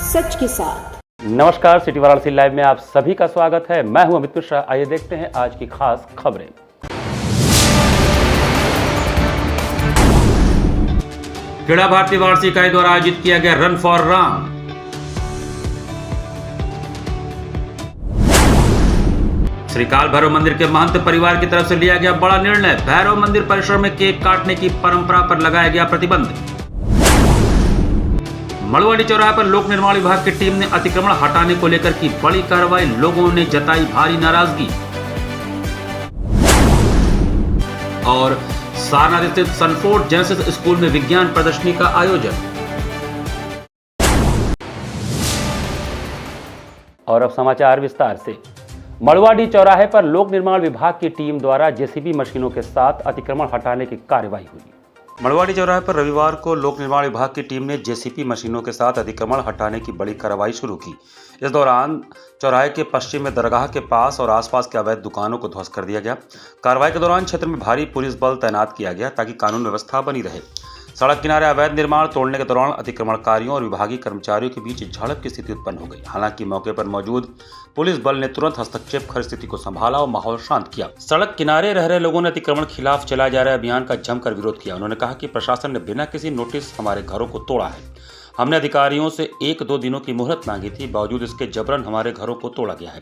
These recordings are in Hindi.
सच के साथ। नमस्कार, सिटी वाराणसी लाइव में आप सभी का स्वागत है। मैं हूं अमित मिश्रा। आइए देखते हैं आज की खास खबरें। खेड़ा भारतीय वाराणसी इकाई द्वारा आयोजित किया गया रन फॉर राम। श्री काल भैरव मंदिर के महंत परिवार की तरफ से लिया गया बड़ा निर्णय। भैरव मंदिर परिसर में केक काटने की परंपरा पर लगाया गया प्रतिबंध। मड़वाड़ी चौराहे पर लोक निर्माण विभाग की टीम ने अतिक्रमण हटाने को लेकर की बड़ी कार्रवाई। लोगों ने जताई भारी नाराजगी। और सारनाथ स्थित सनफोर्ड जेनेसिस स्कूल में विज्ञान प्रदर्शनी का आयोजन। और अब समाचार विस्तार से। मड़वाड़ी चौराहे पर लोक निर्माण विभाग की टीम द्वारा जेसीबी मशीनों के साथ अतिक्रमण हटाने की कार्रवाई हुई। मड़वाड़ी चौराहे पर रविवार को लोक निर्माण विभाग की टीम ने जेसीबी मशीनों के साथ अतिक्रमण हटाने की बड़ी कार्रवाई शुरू की। इस दौरान चौराहे के पश्चिम में दरगाह के पास और आसपास के अवैध दुकानों को ध्वस्त कर दिया गया। कार्रवाई के दौरान क्षेत्र में भारी पुलिस बल तैनात किया गया ताकि कानून व्यवस्था बनी रहे। सड़क किनारे अवैध निर्माण तोड़ने के दौरान अतिक्रमणकारियों और विभागीय कर्मचारियों के बीच झड़प की स्थिति उत्पन्न हो गई। हालांकि मौके पर मौजूद पुलिस बल ने तुरंत हस्तक्षेप कर स्थिति को संभाला और माहौल शांत किया। सड़क किनारे रह रहे लोगों ने अतिक्रमण खिलाफ चलाए जा रहे अभियान का जमकर विरोध किया। उन्होंने कहा कि प्रशासन ने बिना किसी नोटिस हमारे घरों को तोड़ा है। हमने अधिकारियों से 1-2 दिनों की मोहलत मांगी थी, बावजूद इसके जबरन हमारे घरों को तोड़ा गया है।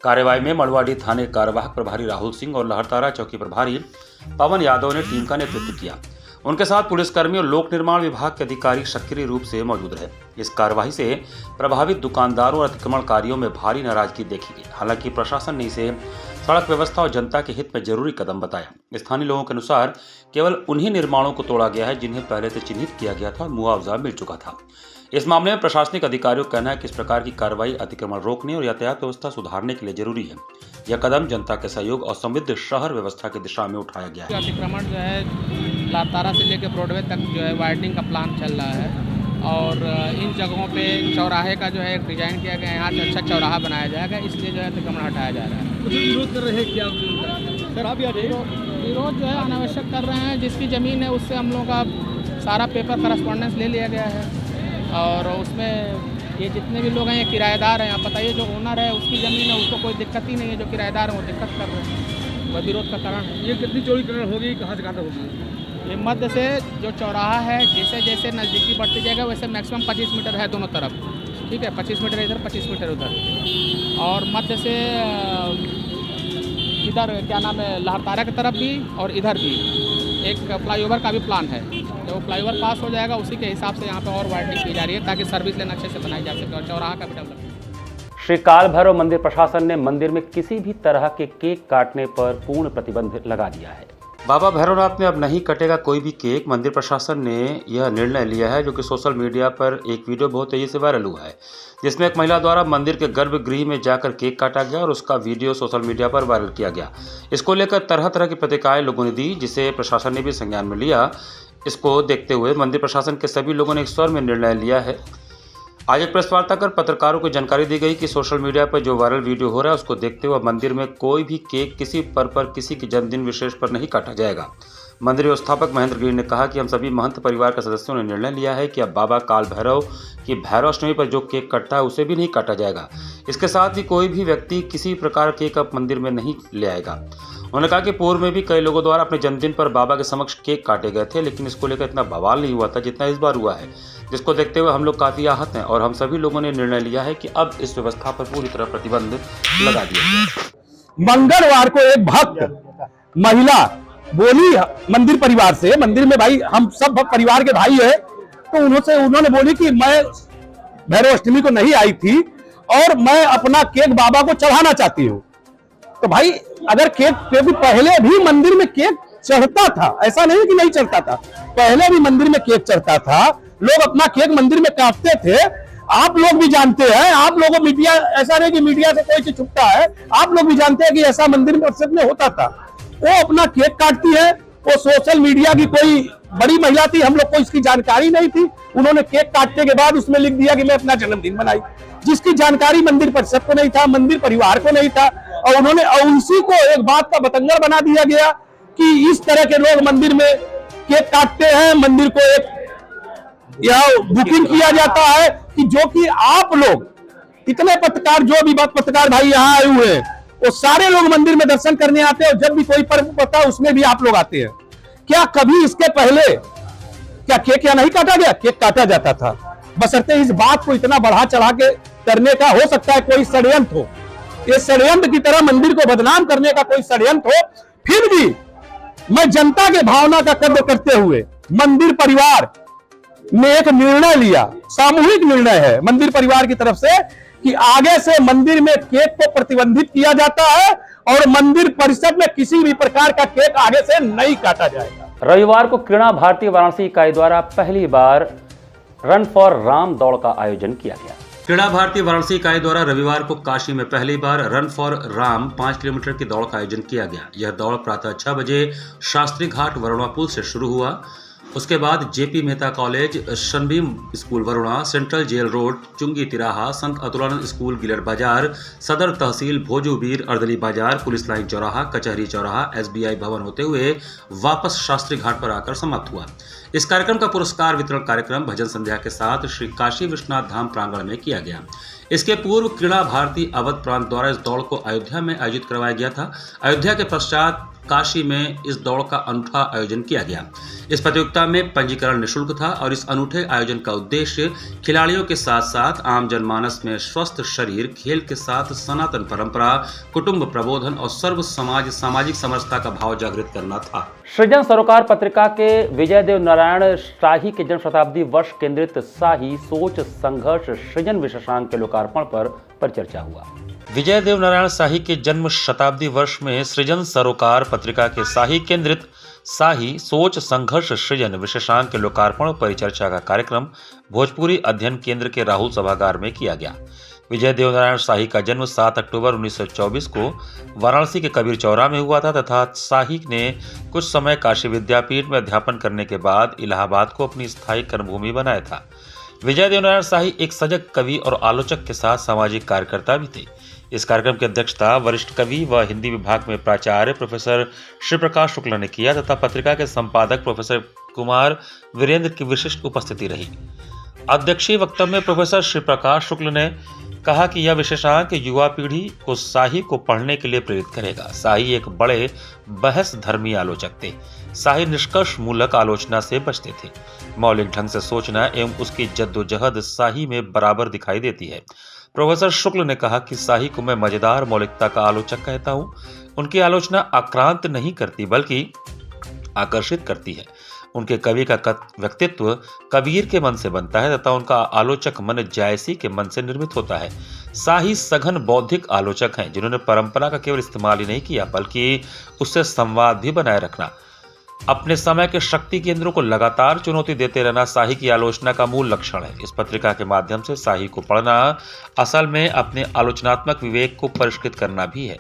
कार्यवाही में मड़वाड़ी थाने कार्यवाहक प्रभारी राहुल सिंह और लहरतारा चौकी प्रभारी पवन यादव ने टीम का नेतृत्व किया। उनके साथ पुलिसकर्मी और लोक निर्माण विभाग के अधिकारी सक्रिय रूप से मौजूद रहे। इस कार्यवाही से प्रभावित दुकानदारों और अतिक्रमणकारियों में भारी नाराजगी देखी गई। हालांकि प्रशासन ने इसे सड़क व्यवस्था और जनता के हित में जरूरी कदम बताया। स्थानीय लोगों के अनुसार केवल उन्हीं निर्माणों को तोड़ा गया है जिन्हें पहले से चिन्हित किया गया था और मुआवजा मिल चुका था। इस मामले में प्रशासनिक अधिकारियों का कहना है कि इस प्रकार की कार्रवाई अतिक्रमण रोकने और यातायात व्यवस्था सुधारने के लिए जरूरी है। यह कदम जनता के सहयोग और समृद्ध शहर व्यवस्था की दिशा में उठाया गया है। अतिक्रमण जो है लहरतारा से लेकर ब्रॉडवे तक जो है वाइडनिंग का प्लान चल रहा है और इन जगहों पे चौराहे का जो है एक डिजाइन किया गया है। यहाँ से अच्छा चौराहा बनाया जाएगा, इसलिए जो है अतिक्रमण हटाया जा रहा है। तो विरोध कर रहे हैं क्या सर? आप विरोध जो है अनावश्यक कर रहे हैं। जिसकी ज़मीन है उससे हम लोगों का सारा पेपर करस्पॉन्डेंस ले लिया गया है और उसमें ये जितने भी लोग हैं ये किराएदार हैं। आप बताइए, जो ओनर है उसकी ज़मीन है, उसको कोई दिक्कत ही नहीं है। जो किराएदार हैं वो दिक्कत कर रहे हैं, वह विरोध का कारण है। ये कितनी चौड़ीकरण होगी, कहाँ से कहाँ तक होगी? ये मध्य से जो चौराहा है, जैसे जैसे नज़दीकी बढ़ती जाएगा वैसे मैक्सिमम 25 मीटर है दोनों तरफ। ठीक है, 25 मीटर इधर, 25 मीटर उधर। और मध्य से इधर क्या नाम है, लहरतारा की तरफ भी और इधर भी एक फ्लाईओवर का भी प्लान है। जब वो फ्लाईओवर पास हो जाएगा उसी के हिसाब से यहाँ पे और वाइडनिंग की जा रही है ताकि सर्विस लेन अच्छे से बनाई जा सके और चौराहा का भी डेवलपमेंट। श्री काल भैरव मंदिर प्रशासन ने मंदिर में किसी भी तरह के केक काटने पर पूर्ण प्रतिबंध लगा दिया है। बाबा भैरवनाथ में अब नहीं कटेगा कोई भी केक। मंदिर प्रशासन ने यह निर्णय लिया है, जो कि सोशल मीडिया पर एक वीडियो बहुत तेजी से वायरल हुआ है, जिसमें एक महिला द्वारा मंदिर के गर्भगृह में जाकर केक काटा गया और उसका वीडियो सोशल मीडिया पर वायरल किया गया। इसको लेकर तरह तरह की प्रतिक्रियाएं लोगों ने दी, जिसे प्रशासन ने भी संज्ञान में लिया। इसको देखते हुए मंदिर प्रशासन के सभी लोगों ने एक स्वर में निर्णय लिया है। आज एक प्रेस वार्ता कर पत्रकारों को जानकारी दी गई कि सोशल मीडिया पर जो वायरल वीडियो हो रहा है उसको देखते हुए मंदिर में कोई भी केक किसी पर किसी के जन्मदिन विशेष पर नहीं काटा जाएगा। मंदिर व्यवस्थापक महेंद्र गिरी ने कहा कि हम सभी महंत परिवार के सदस्यों ने निर्णय लिया है कि अब बाबा काल भैरव की भैरव अष्टमी पर जो केक कटता है उसे भी नहीं काटा जाएगा। इसके साथ ही कोई भी व्यक्ति किसी प्रकार केक अब मंदिर में नहीं ले आएगा। उन्होंने कहा कि पूर्व में भी कई लोगों द्वारा अपने जन्मदिन पर बाबा के समक्ष केक काटे गए थे, लेकिन इसको लेकर इतना बवाल नहीं हुआ था जितना इस बार हुआ है, जिसको देखते हुए हम लोग काफ़ी आहत हैं और हम सभी लोगों ने निर्णय लिया है कि अब इस व्यवस्था पर पूरी तरह प्रतिबंध लगा दिया जाए। मंगलवार को एक भक्त महिला बोली मंदिर परिवार से, मंदिर में भाई हम सब परिवार के भाई है, तो उन्होंने बोली कि मैं भैरव अष्टमी को नहीं आई थी और मैं अपना केक बाबा को चढ़ाना चाहती हूँ। तो भाई अगर केक, क्योंकि पहले भी मंदिर में केक चढ़ता था, ऐसा नहीं कि नहीं चढ़ता था, पहले भी मंदिर में केक चढ़ता था, लोग अपना केक मंदिर में काटते थे। आप लोग भी जानते हैं, आप लोगों मीडिया, ऐसा नहीं कि मीडिया से कोई चीज छुपता है, आप लोग भी जानते हैं कि ऐसा मंदिर में होता था। वो अपना केक काटती है, वो सोशल मीडिया की कोई बड़ी महिला थी, हम लोग को इसकी जानकारी नहीं थी। उन्होंने केक काटने के बाद उसमें लिख दिया कि मैं अपना जन्मदिन मनाई, जिसकी जानकारी मंदिर परिषद को नहीं था, मंदिर परिवार को नहीं था। और उन्होंने उसी को एक बात का बतंगड़ बना दिया गया कि इस तरह के लोग मंदिर में केक काटते हैं, मंदिर को एक यहाँ बुकिंग किया जाता है कि जो कि आप लोग इतने पत्रकार, जो भी पत्रकार भाई यहाँ आए हुए हैं, वो सारे लोग मंदिर में दर्शन करने आते हैं और जब भी कोई पर्व होता है उसमें भी आप लोग आते हैं। क्या कभी इसके पहले क्या केक या नहीं काटा गया? केक काटा जाता था, बशर्ते इस बात को इतना बढ़ा चढ़ा के करने का हो सकता है कोई षड्यंत्र हो, ये षड्यंत्र की तरह मंदिर को बदनाम करने का कोई षड्यंत्र हो। फिर भी मैं जनता के भावना का कद्र करते हुए मंदिर परिवार ने एक निर्णय लिया, सामूहिक निर्णय है मंदिर परिवार की तरफ से, कि आगे से मंदिर में केक को प्रतिबंधित किया जाता है और मंदिर परिसर में किसी भी प्रकार का केक आगे से नहीं काटा जाएगा। रविवार को क्रीड़ा भारती वाराणसी इकाई द्वारा पहली बार रन फॉर राम दौड़ का आयोजन किया गया। क्रीड़ा भारती वाराणसी इकाई द्वारा रविवार को काशी में पहली बार रन फॉर राम 5 किलोमीटर की दौड़ का आयोजन किया गया। यह दौड़ प्रातः 6 बजे शास्त्री घाट वरुणा पुल से शुरू हुआ। उसके बाद JP Mehta college, Sunbeam school Varuna, central jail road, चुंगी तिराहा, संत अतुलानंद स्कूल गिलर बाजार, सदर तहसील भोजूबीर, अर्दली बाजार, पुलिस लाइन चौराहा, कचहरी चौराहा, एसबीआई भवन होते हुए वापस शास्त्री घाट पर आकर समाप्त हुआ। इस कार्यक्रम का पुरस्कार वितरण कार्यक्रम भजन संध्या के साथ श्री काशी विश्वनाथ धाम प्रांगण में किया गया। इसके पूर्व क्रीड़ा भारती अवध प्रांत द्वारा इस दौड़ को अयोध्या में आयोजित करवाया गया था। अयोध्या के पश्चात काशी में इस दौड़ का अनूठा आयोजन किया गया। इस प्रतियोगिता में पंजीकरण निःशुल्क था और इस अनूठे आयोजन का उद्देश्य खिलाड़ियों के साथ साथ आम जनमानस में स्वस्थ शरीर, खेल के साथ सनातन परंपरा, कुटुंब प्रबोधन और सर्व सामाजिक समरसता का भाव जागृत करना था। सृजन सरोकार पत्रिका के विजय देव नारायण शाही के जन्म शताब्दी वर्ष केंद्रित शाही सोच संघर्ष सृजन विशेषांक के लोकार्पण पर परिचर्चा हुआ। विजय देव नारायण शाही के जन्म शताब्दी वर्ष में सृजन सरोकार पत्रिका के शाही केंद्रित शाही सोच संघर्ष सृजन विशेषांक के लोकार्पण और परिचर्चा का कार्यक्रम भोजपुरी अध्ययन केंद्र के राहुल सभागार में किया गया। विजय देव नारायण शाही का जन्म 7 अक्टूबर 1924 को वाराणसी के कबीर चौरा में हुआ था तथा शाही ने कुछ समय काशी विद्यापीठ में अध्यापन करने के बाद इलाहाबाद को अपनी स्थायी कर्मभूमि बनाया था। विजय देव नारायण शाही एक सजग कवि और आलोचक के साथ सामाजिक कार्यकर्ता भी थे। इस कार्यक्रम की अध्यक्षता वरिष्ठ कवि व हिंदी विभाग में प्राचार्य प्रोफेसर श्री प्रकाश शुक्ल ने किया तथा पत्रिका के संपादक प्रोफेसर कुमार वीरेंद्र की विशिष्ट उपस्थिति रही। अध्यक्षीय वक्तव्य में प्रोफेसर श्री प्रकाश शुक्ल ने कहा कि यह विशेषांक युवा पीढ़ी को शाही को पढ़ने के लिए प्रेरित करेगा। शाही एक बड़े बहस धर्मी आलोचक थे। शाही निष्कर्ष मूलक आलोचना से बचते थे। मौलिक ढंग से सोचना एवं उसकी जद्दोजहद शाही में बराबर दिखाई देती है। प्रोफेसर शुक्ल ने कहा कि शाही को मैं मजेदार मौलिकता का आलोचक कहता हूँ। उनकी आलोचना आक्रांत नहीं करती बल्कि आकर्षित करती है। उनके कवि का व्यक्तित्व कबीर के मन से बनता है तथा उनका आलोचक मन जायसी के मन से निर्मित होता है। शाही सघन बौद्धिक आलोचक हैं जिन्होंने परंपरा का केवल इस्तेमाल ही नहीं किया बल्कि उससे संवाद भी बनाए रखना, अपने समय के शक्ति केंद्रों को लगातार चुनौती देते रहना शाही की आलोचना का मूल लक्षण है। इस पत्रिका के माध्यम से शाही को पढ़ना असल में अपने आलोचनात्मक विवेक को परिष्कृत करना भी है।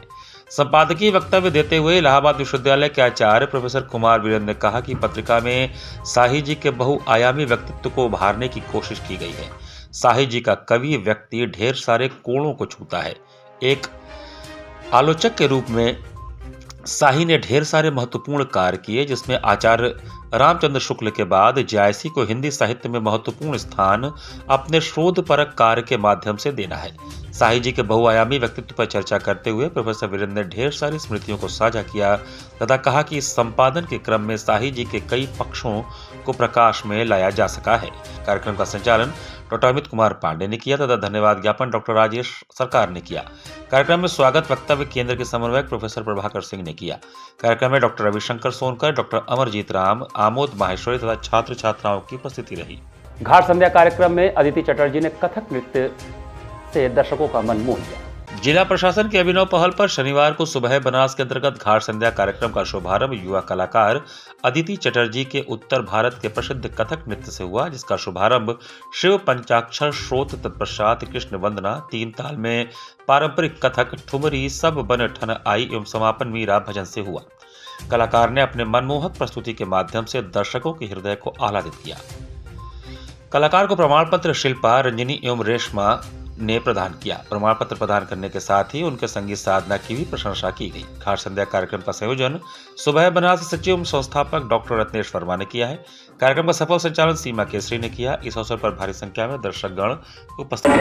संपादकीय वक्तव्य देते हुए इलाहाबाद विश्वविद्यालय के आचार्य प्रोफेसर कुमार वीरेंद्र ने कहा कि पत्रिका में शाही जी के बहुआयामी व्यक्तित्व को उभारने की कोशिश की गई है। शाही जी का कवि व्यक्ति ढेर सारे कोणों को छूता है। एक आलोचक के रूप में शाही ने ढेर सारे महत्वपूर्ण कार्य किए जिसमें आचार्य रामचंद्र शुक्ल के बाद जायसी को हिंदी साहित्य में महत्वपूर्ण स्थान अपने शोधपरक कार्य के माध्यम से देना है। शाही जी के बहुआयामी व्यक्तित्व पर चर्चा करते हुए प्रोफेसर वीरेंद्र ने ढेर सारी स्मृतियों को साझा किया तथा कहा कि इस संपादन के क्रम में शाही जी के कई पक्षों को प्रकाश में लाया जा सका है। कार्यक्रम का संचालन डॉक्टर अमित कुमार पांडे ने किया तथा धन्यवाद ज्ञापन डॉक्टर राजेश सरकार ने किया। कार्यक्रम में स्वागत वक्तव्य केंद्र के समन्वयक प्रोफेसर प्रभाकर सिंह ने किया। कार्यक्रम में डॉक्टर रविशंकर सोनकर, डॉक्टर अमरजीत राम, आमोद माहेश्वरी तथा छात्र छात्राओं की उपस्थिति रही। घाट संध्या कार्यक्रम में अदिति चटर्जी ने कथक नृत्य से दर्शकों का मन मोह लिया। जिला प्रशासन की अभिनव पहल पर शनिवार को सुबह बनास के अंतर्गत घाट संध्या कार्यक्रम का शुभारंभ युवा कलाकार अदिति चटर्जी के उत्तर भारत के प्रसिद्ध कथक नृत्य से हुआ, जिसका शुभारंभ शिव पंचाक्षर श्रोत तत्पश्चात कृष्ण वंदना, तीन ताल में पारंपरिक कथक, ठुमरी, सब बन ठन आई एवं समापन मीरा भजन से हुआ। कलाकार ने अपने मनमोहक प्रस्तुति के माध्यम से दर्शकों के हृदय को आह्लादित किया। कलाकार को प्रमाण पत्र शिल्पा, रंजनी एवं रेशमा ने प्रदान किया। प्रमाण पत्र प्रदान करने के साथ ही उनके संगीत साधना की भी प्रशंसा की गई। घाट संध्या कार्यक्रम का संयोजन सुबह बनारस सचिव एवं संस्थापक डॉक्टर रत्नेश वर्मा ने किया है। कार्यक्रम का सफल संचालन सीमा केसरी ने किया। इस अवसर पर भारी संख्या में दर्शकगण उपस्थित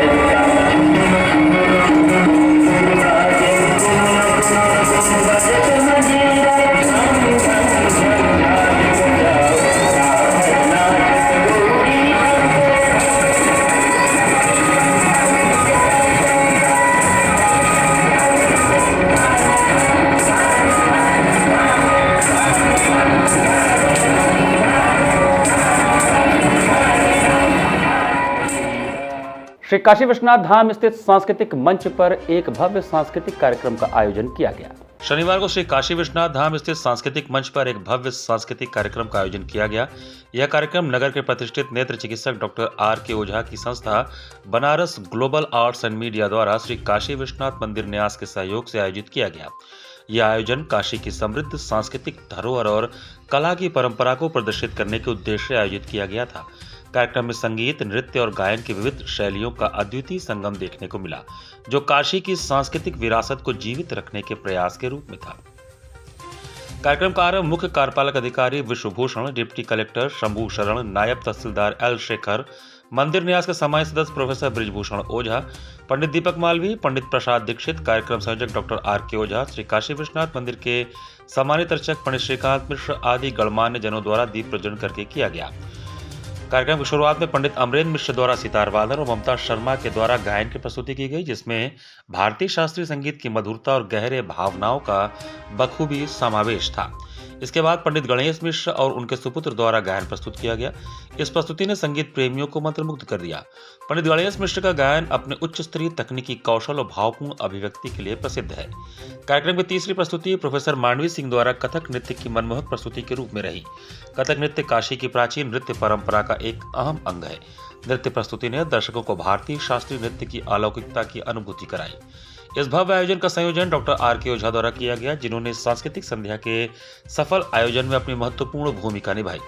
श्री काशी विश्वनाथ धाम स्थित सांस्कृतिक मंच पर एक भव्य सांस्कृतिक कार्यक्रम का आयोजन किया गया। शनिवार को श्री काशी विश्वनाथ धाम स्थित सांस्कृतिक मंच पर एक भव्य सांस्कृतिक कार्यक्रम का आयोजन किया गया। यह कार्यक्रम नगर के प्रतिष्ठित नेत्र चिकित्सक डॉक्टर R.K. ओझा की संस्था Banaras global arts and media द्वारा श्री काशी विश्वनाथ मंदिर न्यास के सहयोग से आयोजित किया गया। यह आयोजन काशी की समृद्ध सांस्कृतिक धरोहर और कला की परंपरा को प्रदर्शित करने के उद्देश्य से आयोजित किया गया था। कार्यक्रम में संगीत, नृत्य और गायन की विविध शैलियों का अद्वितीय संगम देखने को मिला, जो काशी की सांस्कृतिक विरासत को जीवित रखने के प्रयास के रूप में था। कार्यक्रम का आरंभ मुख्य कार्यपालक अधिकारी विश्वभूषण, डिप्टी कलेक्टर शंभू शरण, नायब तहसीलदार L. शेखर, मंदिर न्यास के सामान्य सदस्य प्रोफेसर बृजभूषण ओझा, पंडित दीपक मालवी, पंडित प्रसाद दीक्षित, कार्यक्रम संयोजक डॉक्टर R.K. ओझा, श्री काशी विश्वनाथ मंदिर के सम्मानित अर्चक पंडित श्रीकांत मिश्र आदि गणमान्य जनों द्वारा दीप प्रज्वलन करके किया गया। कार्यक्रम की शुरुआत में पंडित अमरेंद्र मिश्र द्वारा सितार वादन और ममता शर्मा के द्वारा गायन की प्रस्तुति की गई, जिसमें भारतीय शास्त्रीय संगीत की मधुरता और गहरे भावनाओं का बखूबी समावेश था। इसके बाद पंडित गणेश मिश्र और उनके सुपुत्र द्वारा गायन प्रस्तुत किया गया। इस प्रस्तुति ने संगीत प्रेमियों को मंत्रमुग्ध कर दिया। पंडित गणेश मिश्र का गायन अपने उच्च स्तरीय तकनीकी कौशल और भावपूर्ण अभिव्यक्ति के लिए प्रसिद्ध है। कार्यक्रम की तीसरी प्रस्तुति प्रोफेसर मांडवी सिंह द्वारा कथक नृत्य की मनमोहक प्रस्तुति के रूप में रही। कथक नृत्य काशी की प्राचीन नृत्य परंपरा का एक अहम अंग है। नृत्य प्रस्तुति ने दर्शकों को भारतीय शास्त्रीय नृत्य की अलौकिकता की अनुभूति कराई। इस भव्य आयोजन का संयोजन डॉक्टर R.K. ओझा द्वारा किया गया, जिन्होंने सांस्कृतिक संध्या के सफल आयोजन में अपनी महत्वपूर्ण भूमिका निभाई।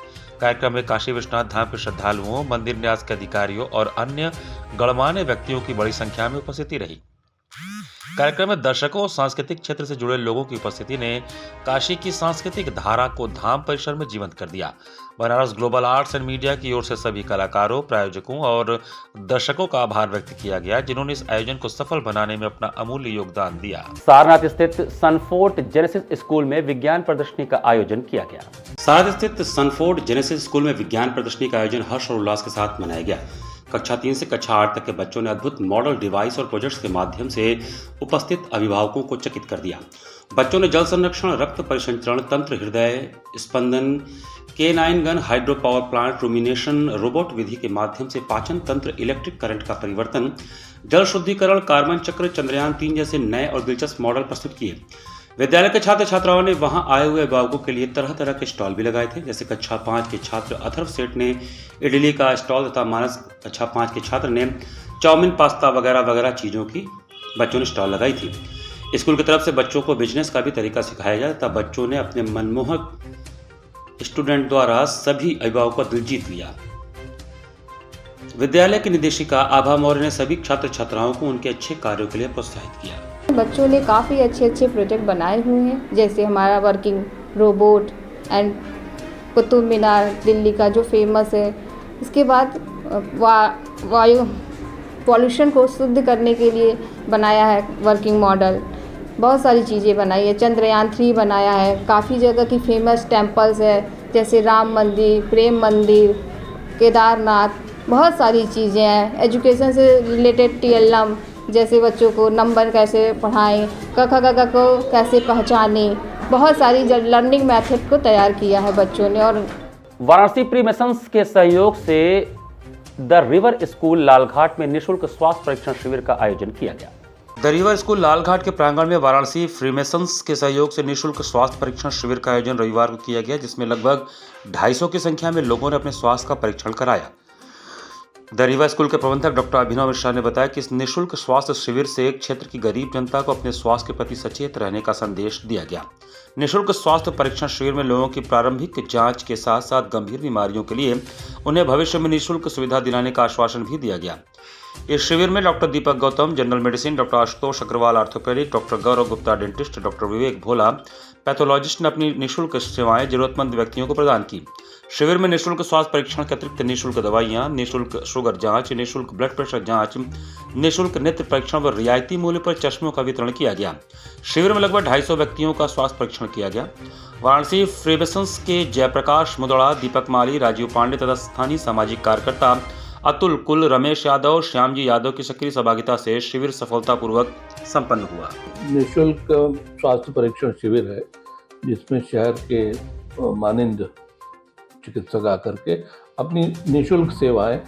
कार्यक्रम में काशी विश्वनाथ धाम के श्रद्धालुओं, मंदिर न्यास के अधिकारियों और अन्य गणमान्य व्यक्तियों की बड़ी संख्या में उपस्थिति रही। कार्यक्रम में दर्शकों और सांस्कृतिक क्षेत्र से जुड़े लोगों की उपस्थिति ने काशी की सांस्कृतिक धारा को धाम परिसर में जीवंत कर दिया। Banaras global arts and media की ओर से सभी कलाकारों, प्रायोजकों और दर्शकों का आभार व्यक्त किया गया, जिन्होंने इस आयोजन को सफल बनाने में अपना अमूल्य योगदान दिया। सारनाथ स्थित सनफोर्ड जेनेसिस स्कूल में विज्ञान प्रदर्शनी का आयोजन किया गया। सारनाथ स्थित सनफोर्ड जेनेसिस स्कूल में विज्ञान प्रदर्शनी का आयोजन हर्ष और उल्लास के साथ मनाया गया। कक्षा 3 से कक्षा 8 तक के बच्चों ने अद्भुत मॉडल डिवाइस और प्रोजेक्ट्स के माध्यम से उपस्थित अभिभावकों को चकित कर दिया। बच्चों ने जल संरक्षण, रक्त परिसंचरण तंत्र, हृदय स्पंदन, K9 gun, hydro power plant, rumination, robot विधि के माध्यम से पाचन तंत्र, इलेक्ट्रिक करंट का परिवर्तन, जल शुद्धिकरण, कार्बन चक्र, चंद्रयान 3 जैसे नए और दिलचस्प मॉडल प्रस्तुत किए। विद्यालय के छात्र छात्राओं ने वहां आए हुए अभिभावकों के लिए तरह तरह के स्टॉल भी लगाए थे। जैसे कक्षा 5 के छात्र अथर्व सेठ ने इडली का स्टॉल तथा मानस कक्षा 5 के छात्र ने चाउमीन, पास्ता वगैरह वगैरह चीज़ों की बच्चों ने स्टॉल लगाई थी। स्कूल की तरफ से बच्चों को बिजनेस का भी तरीका सिखाया जाए तथा बच्चों ने अपने मनमोहक स्टूडेंट द्वारा सभी अभिभावकों का दिल जीत लिया। विद्यालय की निदेशिका आभा मौर्य ने सभी छात्र छात्राओं को उनके अच्छे कार्यों के लिए प्रोत्साहित किया। बच्चों ने काफ़ी अच्छे अच्छे प्रोजेक्ट बनाए हुए हैं, जैसे हमारा working robot and Qutub Minar Delhi का जो फेमस है। इसके बाद वायु पॉल्यूशन को शुद्ध करने के लिए बनाया है वर्किंग मॉडल। बहुत सारी चीज़ें बनाई है। चंद्रयान 3 बनाया है। काफ़ी जगह की फेमस टेम्पल्स है, जैसे राम मंदिर, प्रेम मंदिर, केदारनाथ, बहुत सारी चीज़ें हैं। एजुकेशन से रिलेटेड TLM, जैसे बच्चों को नंबर कैसे पढ़ाएं, क ख ग घ को कैसे पहचानें, बहुत सारी लर्निंग मेथड को तैयार किया है बच्चों ने। और वाराणसी प्री मिशंस के सहयोग से द रिवर स्कूल लालघाट में निःशुल्क स्वास्थ्य परीक्षण शिविर का आयोजन किया गया। द रिवर स्कूल लालघाट के प्रांगण में वाराणसी फ्रीमेसन्स के सहयोग से निःशुल्क स्वास्थ्य परीक्षण शिविर का आयोजन रविवार को किया गया, जिसमें लगभग 250 की संख्या में लोगों ने अपने स्वास्थ्य का परीक्षण कराया। द रिवर स्कूल के प्रबंधक डॉक्टर अभिनव मिश्रा ने बताया कि इस निःशुल्क स्वास्थ्य शिविर से क्षेत्र की गरीब जनता को अपने स्वास्थ्य के प्रति सचेत रहने का संदेश दिया गया। निःशुल्क स्वास्थ्य परीक्षण शिविर में लोगों की प्रारंभिक जांच के साथ साथ गंभीर बीमारियों के लिए उन्हें भविष्य में निःशुल्क सुविधा दिलाने का आश्वासन भी दिया गया। इस शिविर में doctor Deepak Gautam general medicine, doctor Ashutosh Agrawal orthopedic, doctor Gaurav Gupta dentist, doctor Vivek Bhola pathologist ने अपनी निःशुल्क सेवाएं जरूरतमंद व्यक्तियों को प्रदान की। शिविर में निःशुल्क स्वास्थ्य परीक्षण के अतिरिक्त निःशुल्क दवाइयां, निःशुल्क शुगर जांच, निःशुल्क ब्लड प्रेशर जांच, निःशुल्क नेत्र परीक्षण व रियायती मूल्य पर चश्मों का वितरण किया गया। शिविर में लगभग 250 व्यक्तियों का स्वास्थ्य परीक्षण किया गया। वाराणसी फ्रीबेसंस के जयप्रकाश मुदड़ा, दीपक माली, राजीव पांडे तथा स्थानीय सामाजिक कार्यकर्ता अतुल कुल, रमेश यादव, श्यामजी यादव की सक्रिय सहभागिता से शिविर सफलतापूर्वक संपन्न हुआ। निःशुल्क स्वास्थ्य परीक्षण शिविर है जिसमें शहर के मानिंद चिकित्सक आकर के अपनी निःशुल्क सेवाएं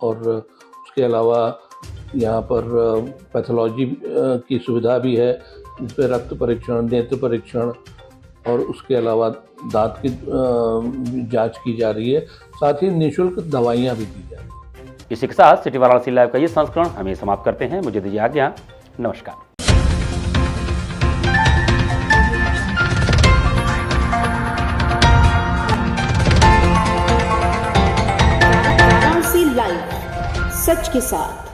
और उसके अलावा यहाँ पर पैथोलॉजी की सुविधा भी है जिसमें रक्त परीक्षण, नेत्र परीक्षण और उसके अलावा दांत की जांच की जा रही है। साथ ही निःशुल्क दवाइयाँ भी दी जा रही है। इसी के साथ सिटी वाराणसी लाइव का ये संस्करण हमें समाप्त करते हैं। मुझे दीजिए आज्ञा। नमस्कार। वाराणसी लाइव, सच के साथ।